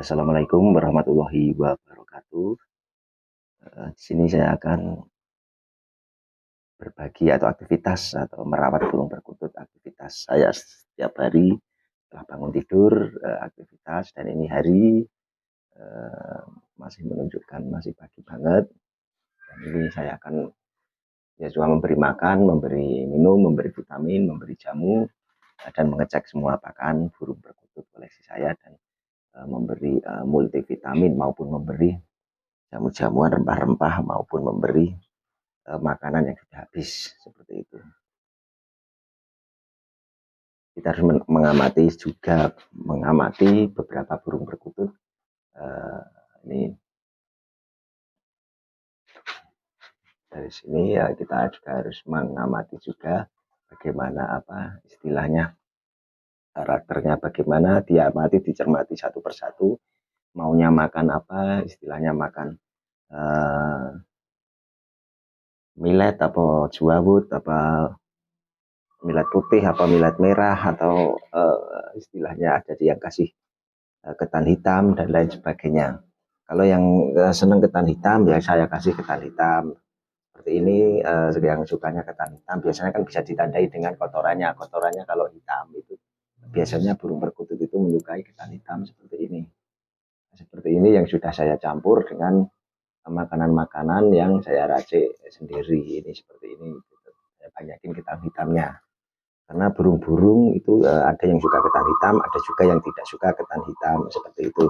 Assalamualaikum warahmatullahi wabarakatuh. Di sini saya akan berbagi atau aktivitas atau merawat burung perkutut. Aktivitas saya setiap hari setelah bangun tidur, aktivitas, dan ini hari masih menunjukkan masih pagi banget. Dan ini saya akan cuma memberi makan, memberi minum, memberi vitamin, memberi jamu, dan mengecek semua pakan burung perkutut koleksi saya, dan memberi multivitamin maupun memberi jamu-jamuan rempah-rempah maupun memberi makanan yang sudah habis, seperti itu. Kita harus mengamati beberapa burung perkutut. Ini dari sini ya, kita juga harus mengamati juga bagaimana istilahnya karakternya, bagaimana diamati, dicermati satu persatu, maunya makan apa, istilahnya makan millet apa jawut, apa millet putih, apa millet merah, atau istilahnya ada yang kasih ketan hitam dan lain sebagainya. Kalau yang senang ketan hitam ya saya kasih ketan hitam. Seperti ini, yang sukanya ketan hitam biasanya kan bisa ditandai dengan kotorannya. Kotorannya kalau hitam itu biasanya burung perkutut itu menyukai ketan hitam seperti ini. Seperti ini yang sudah saya campur dengan makanan-makanan yang saya racik sendiri. Ini seperti ini. Saya banyakin ketan hitamnya. Karena burung-burung itu ada yang suka ketan hitam, ada juga yang tidak suka ketan hitam, seperti itu.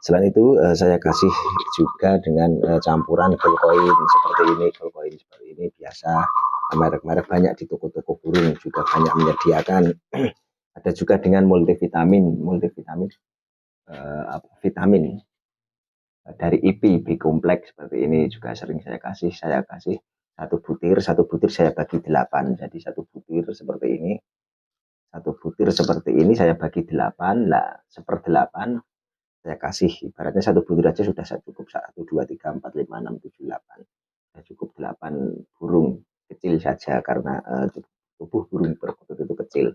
Selain itu saya kasih juga dengan campuran Goldcoin seperti ini. Goldcoin seperti ini biasa, merek-merek banyak di toko-toko burung juga banyak menyediakan. Ada juga dengan multivitamin vitamin dari IP kompleks seperti ini juga sering saya kasih satu butir saya bagi 8. Jadi satu butir seperti ini saya bagi 8. Lah, 1/8 saya kasih, ibaratnya satu butir aja sudah cukup 1, 2, 3, 4, 5, 6, 7, 8. Sudah cukup 8 burung kecil saja karena tubuh burung perkutut itu kecil.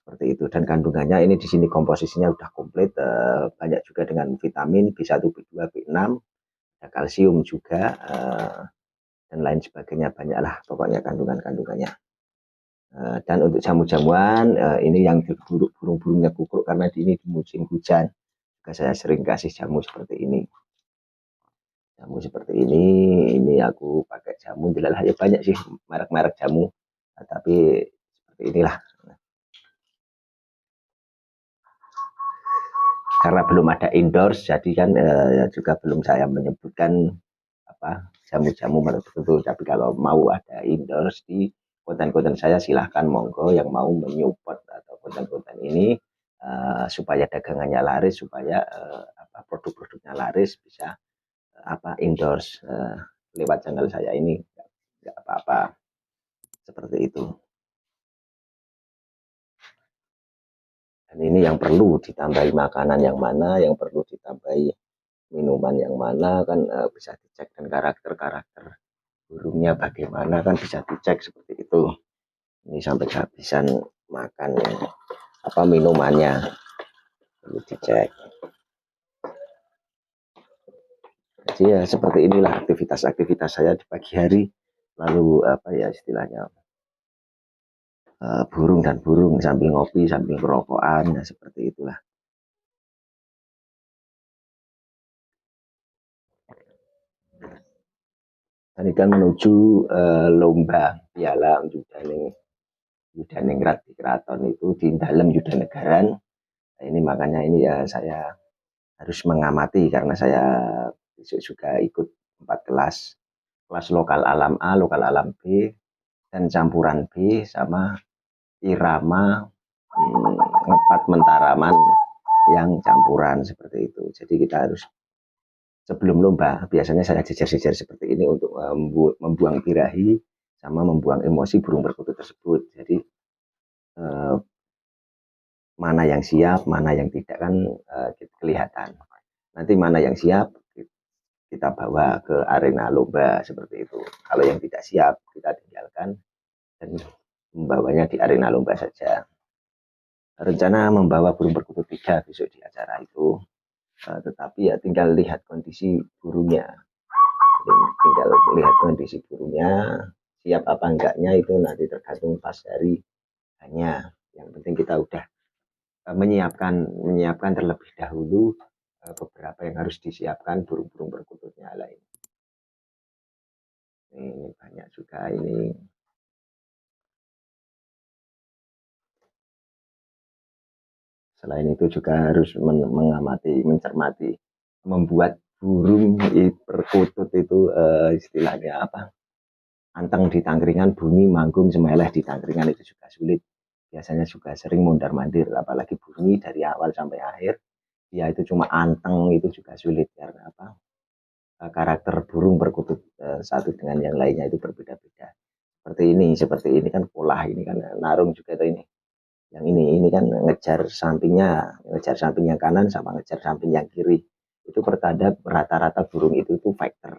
Seperti itu, dan kandungannya ini di sini komposisinya udah komplit, banyak juga dengan vitamin B1, B2, B6, ada kalsium juga, dan lain sebagainya, banyaklah pokoknya kandungannya. Dan untuk jamu-jamuan, ini yang burung-burungnya kukruk karena ini di musim hujan, juga saya sering kasih jamu seperti ini. Ini aku pakai jamu, ya banyak sih merek-merek jamu, tapi seperti inilah. Karena belum ada endorse, jadi kan juga belum saya menyebutkan jamu-jamu tertentu. Tapi kalau mau ada endorse di konten-konten saya, silahkan monggo yang mau menyupport atau konten-konten ini supaya dagangannya laris, supaya produk-produknya laris, bisa endorse lewat channel saya ini, nggak apa-apa, seperti itu. Dan ini yang perlu ditambahi makanan yang mana, yang perlu ditambahi minuman yang mana, kan bisa dicek, dan karakter burungnya bagaimana kan bisa dicek seperti itu. Ini sampai kehabisan makan minumannya perlu dicek. Jadi ya seperti inilah aktivitas saya di pagi hari. Lalu istilahnya burung dan burung sambil ngopi, sambil kerokokan, ya seperti itulah. Ini kan menuju lomba piala Yudaningrat di keraton itu di dalam Yudanegaran. Nah, ini makanya ini ya saya harus mengamati, karena saya besok juga ikut 4 kelas lokal alam A, lokal alam B, dan campuran B, sama irama ngepat mentaraman yang campuran seperti itu. Jadi kita harus sebelum lomba biasanya saya jejer-jejer seperti ini untuk membuang birahi sama membuang emosi burung perkutut tersebut. Jadi mana yang siap, mana yang tidak kan kelihatan. Nanti mana yang siap kita bawa ke arena lomba seperti itu. Kalau yang tidak siap kita tinggalkan dan membawanya di arena lomba saja. Rencana membawa burung perkutut 3 besok di acara itu. tetapi ya tinggal lihat kondisi burungnya. Tinggal lihat kondisi burungnya, siap apa enggaknya itu nanti tergantung pas hari hanya. Yang penting kita udah menyiapkan terlebih dahulu beberapa yang harus disiapkan burung-burung perkututnya lain. Ini banyak juga ini. Selain itu juga harus mengamati, mencermati, membuat burung perkutut itu istilahnya apa? Anteng di tangkringan, bunyi manggung semeleh di tangkringan itu juga sulit. Biasanya juga sering mondar-mandir, apalagi bunyi dari awal sampai akhir. Ya itu cuma anteng itu juga sulit karena apa? Karakter burung perkutut satu dengan yang lainnya itu berbeda-beda. Seperti ini kan pola ini kan narung juga itu ini. Yang ini kan ngejar samping yang kanan sama ngejar samping yang kiri. Itu pertanda rata-rata burung itu factor.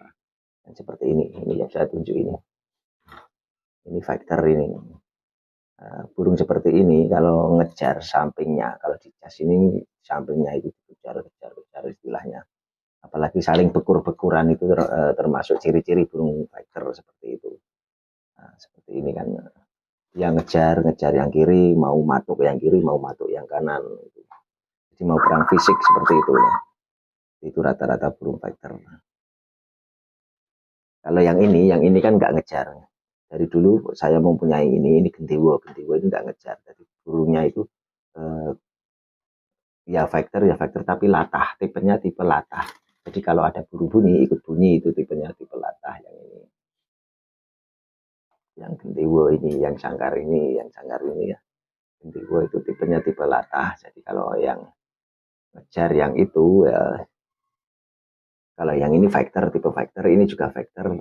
Dan seperti ini yang saya tunjuk ini. Ini factor ini. Burung seperti ini kalau ngejar sampingnya, kalau di cas ini sampingnya itu kejar istilahnya. Apalagi saling bekur-bekuran itu termasuk ciri-ciri burung fighter seperti itu. Nah, seperti ini kan dia ngejar yang kiri, mau matuk yang kiri, mau matuk yang kanan. Jadi mau perang fisik seperti itu. Itu rata-rata burung fighter. Kalau yang ini kan nggak ngejar. Dari dulu saya mempunyai ini gendewo itu nggak ngejar. Jadi burungnya itu ya factor tapi latah, tipenya tipe latah. Jadi kalau ada burung bunyi ikut bunyi, itu tipenya tipe latah yang ini. Yang gendewo ini, yang sangkar ini ya. Gendewo itu tipenya tipe latah. Jadi kalau yang ngejar yang itu ya, kalau yang ini factor, tipe factor, ini juga factor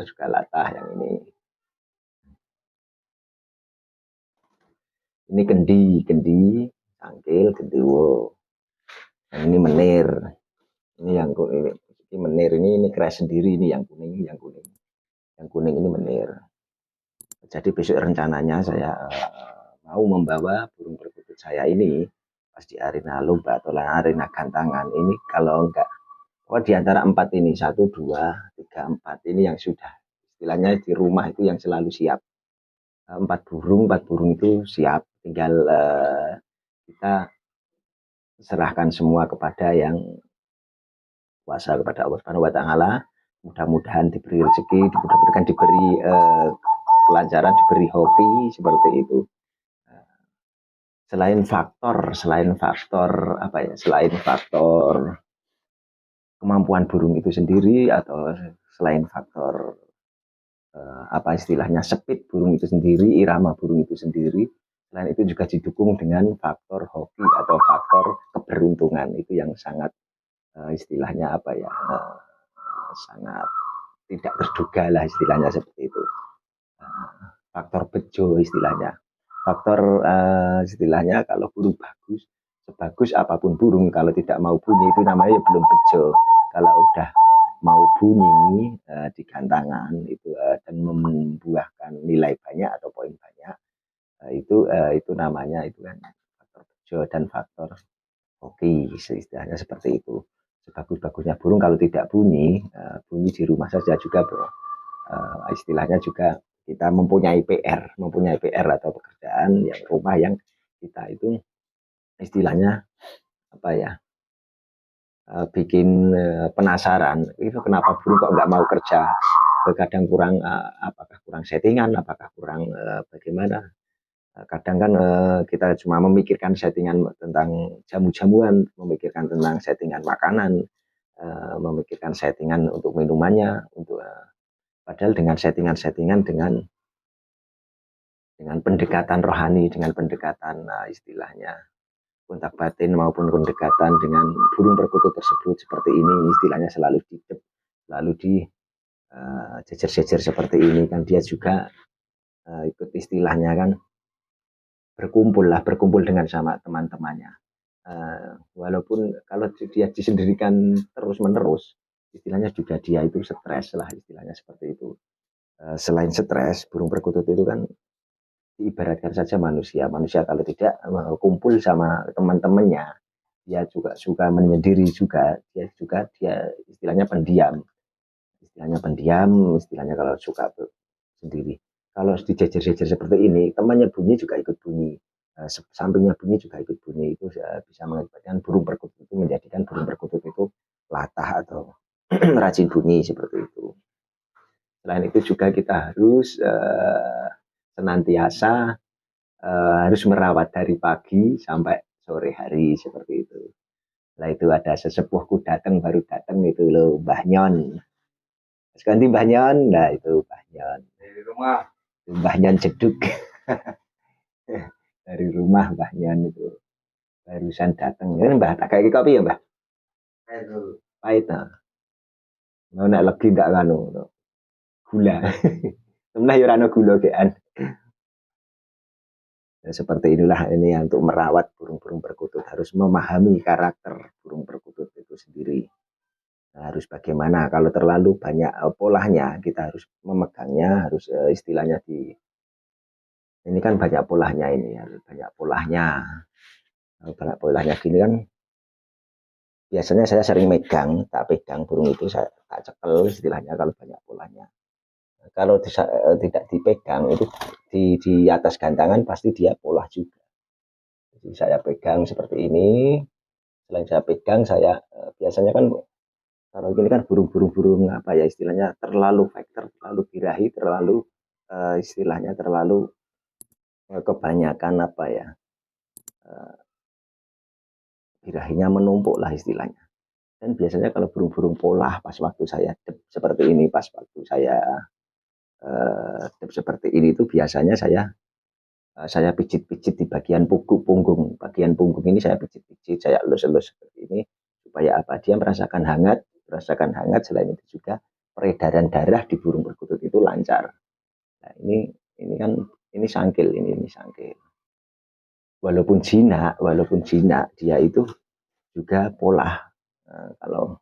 juga latah yang ini. Ini kendi, cangkil, gendewo. Yang ini menir. Ini yang ini menir ini crash sendiri, ini yang kuning. Yang kuning ini menir. Jadi besok rencananya saya mau membawa burung perkutut saya ini pas di arena lomba atau arena gantangan ini, kalau enggak di antara 4 ini 1, 2, 3, 4 ini yang sudah istilahnya di rumah itu yang selalu siap. 4 burung itu siap, tinggal kita serahkan semua kepada yang kuasa, kepada Allah Subhanahu wa taala. Mudah-mudahan diberi rezeki, mudah-mudahan diberi kelancaran, diberi hoki seperti itu. Selain faktor kemampuan burung itu sendiri, atau selain faktor apa istilahnya speed burung itu sendiri, irama burung itu sendiri, selain itu juga didukung dengan faktor hoki atau faktor keberuntungan. Itu yang sangat istilahnya apa ya, sangat tidak terduga lah istilahnya seperti itu. Faktor bejo istilahnya. Faktor istilahnya kalau burung bagus, sebagus apapun burung, kalau tidak mau bunyi itu namanya belum bejo. Kalau udah mau bunyi di gantangan itu dan membuahkan nilai banyak atau poin banyak, itu namanya itu kan faktor bejo dan faktor hoki, istilahnya seperti itu. Sebagus-bagusnya burung kalau tidak bunyi, bunyi di rumah saja juga bro. Istilahnya juga kita mempunyai PR atau pekerjaan yang rumah yang kita itu istilahnya apa ya, bikin penasaran itu kenapa burung kok nggak mau kerja. Kadang kurang apakah kurang settingan, apakah kurang bagaimana. Kadang kan kita cuma memikirkan settingan tentang jamu-jamuan, memikirkan tentang settingan makanan, memikirkan settingan untuk minumannya, untuk padahal dengan settingan dengan pendekatan rohani, dengan pendekatan istilahnya kontak batin maupun pendekatan dengan burung perkutut tersebut seperti ini, istilahnya selalu di jejer-jejer seperti ini kan, dia juga ikut istilahnya kan berkumpul dengan sama teman-temannya. Walaupun kalau dia disendirikan terus-menerus, istilahnya juga dia itu stres lah, istilahnya seperti itu. Selain stres, burung perkutut itu kan diibaratkan saja manusia kalau tidak kumpul sama teman-temannya, dia juga suka menyendiri juga, dia istilahnya pendiam. Istilahnya kalau suka sendiri. Kalau dijejer-jejer seperti ini, temannya bunyi juga ikut bunyi. Sampingnya bunyi juga ikut bunyi. Itu bisa mengakibatkan burung perkutut itu, menjadikan burung perkutut itu latah atau rajin bunyi seperti itu. Selain itu juga kita harus senantiasa harus merawat dari pagi sampai sore hari seperti itu. Nah itu ada sesepuhku datang baru datang itu loh Mbah Nyon. Ganti Mbah Nyon, nah itu Mbah Nyon. Dari rumah. Mbah Nyon Jeduk. Dari rumah Mbah Nyon itu barusan datang. Ini Mbah tak kayak kopi ya Mbah? Pahit. Nah. Mau nak lagi enggak kanu. Gula. Sebenarnya ya rano gula kean. Ya, seperti inilah ini untuk merawat burung-burung perkutut harus memahami karakter burung perkutut itu sendiri. Nah, harus bagaimana kalau terlalu banyak polahnya kita harus memegangnya harus istilahnya ini kan banyak polahnya ini ya banyak polahnya banyak polahnya gini kan biasanya saya sering megang tak pegang burung itu saya tak cekel istilahnya kalau banyak polahnya. Kalau tidak dipegang itu di atas gantangan pasti dia polah juga. Jadi saya pegang seperti ini. Selain saya pegang, saya biasanya kan kalau ini kan burung-burung apa ya istilahnya terlalu faktor, terlalu birahi, terlalu istilahnya terlalu kebanyakan apa ya birahinya menumpuk lah istilahnya. Dan biasanya kalau burung-burung polah pas waktu saya seperti ini, pas waktu saya seperti ini itu biasanya saya pijit-pijit di bagian punggung. Bagian punggung ini saya pijit-pijit, saya elus-elus seperti ini supaya apa? Dia merasakan hangat. Selain itu juga peredaran darah di burung perkutut itu lancar. Nah, ini kan ini sangkil, ini sangkil. Walaupun jinak dia itu juga polah. Kalau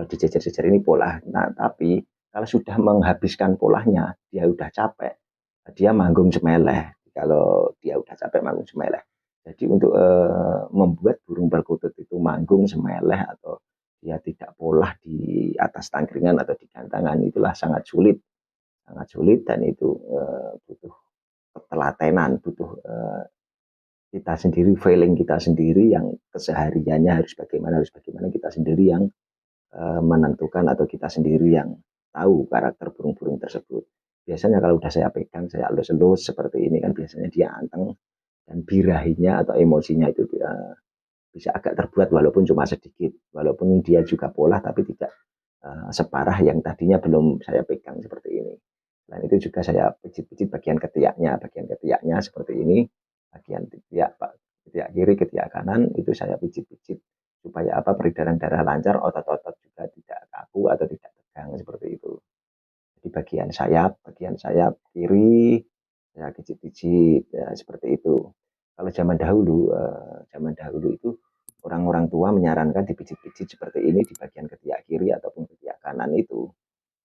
dijejer-jejer ini polah. Nah, tapi kalau sudah menghabiskan polahnya, dia udah capek, dia manggung semeleh. Kalau dia udah capek manggung semeleh. Jadi untuk membuat burung perkutut itu manggung semeleh atau dia tidak polah di atas tangkringan atau di gantangan itulah sangat sulit dan itu butuh ketelatenan, butuh kita sendiri, feeling kita sendiri yang kesehariannya harus bagaimana kita sendiri yang menentukan atau kita sendiri yang tahu karakter burung-burung tersebut. Biasanya kalau udah saya pegang, saya elus-elus seperti ini kan biasanya dia anteng dan birahinya atau emosinya itu bisa agak terbuat walaupun cuma sedikit, walaupun dia juga pola tapi tidak separah yang tadinya belum saya pegang seperti ini. Selain itu juga saya pijit-pijit bagian ketiaknya seperti ini, bagian ketiak kiri, ketiak kanan itu saya pijit-pijit supaya apa peredaran darah lancar, otot-otot juga tidak kaku atau tidak tegang seperti itu. Di bagian sayap kiri ya pijit-pijit ya, seperti itu. Kalau zaman dahulu itu orang-orang tua menyarankan dipijit-pijit seperti ini di bagian ketiak kiri ataupun ketiak kanan itu.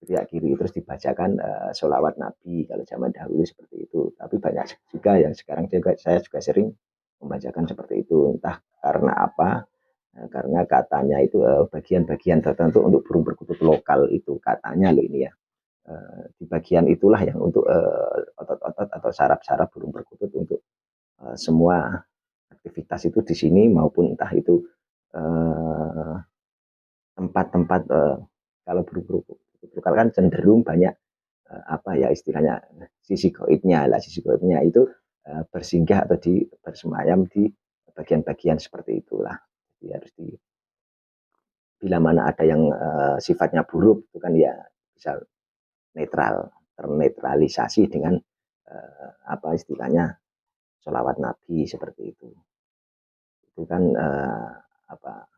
Ketiak kiri terus dibacakan sholawat Nabi kalau zaman dahulu seperti itu. Tapi banyak juga yang sekarang saya juga sering membacakan seperti itu. Entah karena apa, karena katanya itu bagian-bagian tertentu untuk burung perkutut lokal itu katanya loh ini ya. Di bagian itulah yang untuk otot-otot atau saraf-saraf burung perkutut untuk semua aktivitas itu di sini maupun entah itu tempat-tempat kalau burung perkutut lokal kan cenderung banyak apa ya istilahnya sisi goibnya itu bersinggah atau bersemayam di bagian-bagian seperti itulah. Jadi harus bila mana ada yang sifatnya buruk itu kan ya bisa ternetralisasi dengan apa istilahnya sholawat Nabi seperti itu. Itu kan apa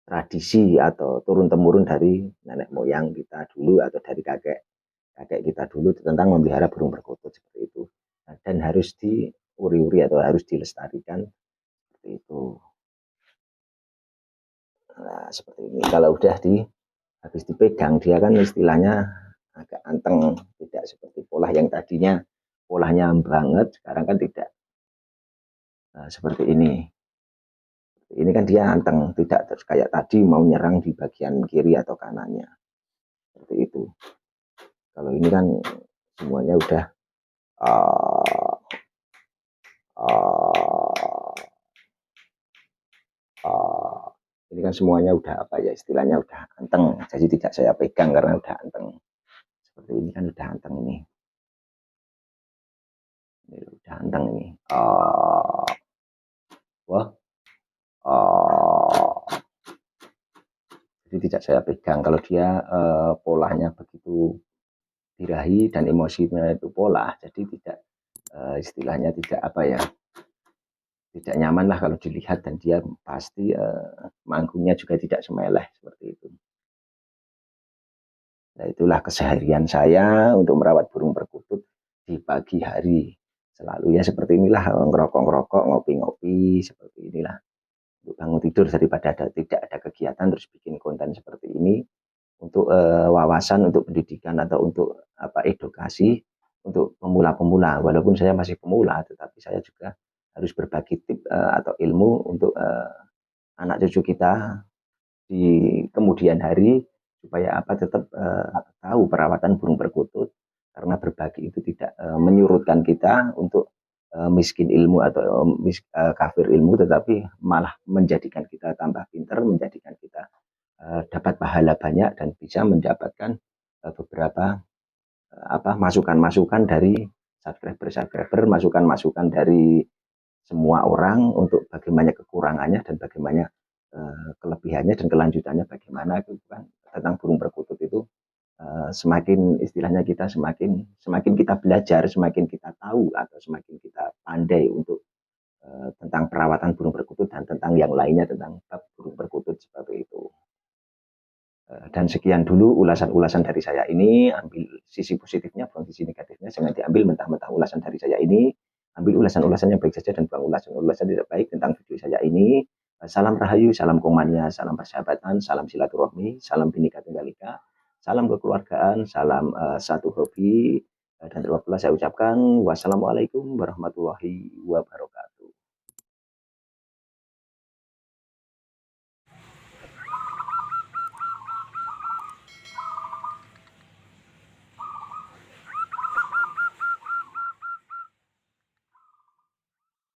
tradisi atau turun temurun dari nenek moyang kita dulu atau dari kakek kita dulu tentang memelihara burung perkutut seperti itu. Dan harus diuri-uri atau harus dilestarikan seperti itu. Nah, seperti ini. Kalau udah habis dipegang dia kan istilahnya agak anteng, tidak seperti pola yang tadinya polanya banget, sekarang kan tidak. Nah, seperti ini. Ini kan dia anteng, tidak terus kayak tadi mau nyerang di bagian kiri atau kanannya. Seperti itu. Kalau ini kan semuanya udah uh, uh, uh, ini kan semuanya udah apa ya istilahnya udah anteng. Jadi tidak saya pegang karena udah anteng. Seperti ini kan udah anteng ini. Ini udah anteng ini. Wah, jadi tidak saya pegang. Kalau dia polanya begitu birahi dan emosinya itu pola, jadi tidak istilahnya tidak apa ya, tidak nyaman lah kalau dilihat dan dia pasti manggungnya juga tidak semeleh seperti itu. Nah, itulah keseharian saya untuk merawat burung perkutut di pagi hari. Selalu ya seperti inilah ngerokok-ngerokok, ngopi-ngopi seperti inilah. Untuk bangun tidur daripada tidak ada kegiatan terus bikin konten seperti ini untuk wawasan, untuk pendidikan atau untuk apa edukasi untuk pemula-pemula. Walaupun saya masih pemula, tetapi saya juga harus berbagi tip atau ilmu untuk anak cucu kita di kemudian hari supaya apa tetap tahu perawatan burung perkutut karena berbagi itu tidak menyurutkan kita untuk miskin ilmu atau kafir ilmu tetapi malah menjadikan kita tambah pintar menjadikan kita dapat pahala banyak dan bisa mendapatkan beberapa apa masukan-masukan dari subscriber masukan-masukan dari semua orang untuk bagaimana kekurangannya dan bagaimana kelebihannya dan kelanjutannya bagaimana itu kan tentang burung perkutut itu semakin istilahnya kita semakin kita belajar semakin kita tahu atau semakin kita pandai untuk tentang perawatan burung perkutut dan tentang yang lainnya tentang burung perkutut seperti itu. Dan sekian dulu ulasan-ulasan dari saya ini, ambil sisi positifnya, buang sisi negatifnya, jangan diambil mentah-mentah ulasan dari saya ini, ambil ulasan-ulasan yang baik saja dan buang ulasan-ulasan tidak baik tentang video saya ini. Salam Rahayu, salam Komania, salam persahabatan, salam silaturahmi, salam Bhinneka Tunggal Ika, salam kekeluargaan, salam satu hobi, dan terima kasih saya ucapkan wassalamualaikum warahmatullahi wabarakatuh.